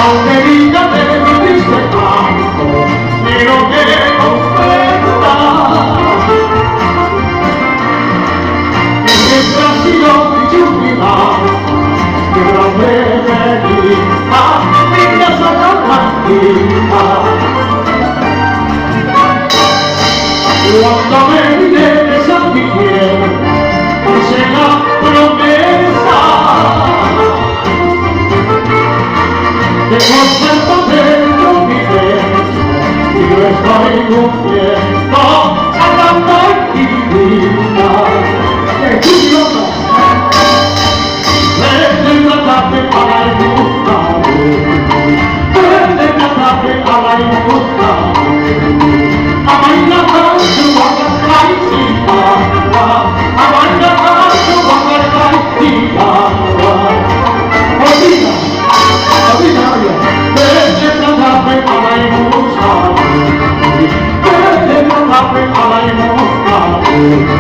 Aunque diga de mi triste canto, quiero que comprenda que siempre ha sido dichuvida, que la femenina, mi casa tan tranquila. Cuando me diré San Miguel, hice la promesa de conservarte con mi beso, y yo estoy cumpliendo, sacando actividad. ¡Qué curioso! Vete tratate a la inmunda, vete tratate a la inmunda, a bailar tanto, a cantar y a bailar tanto, a cantar y olvida, olvida, vete tratate a la inmunda, vete tratate a la inmunda.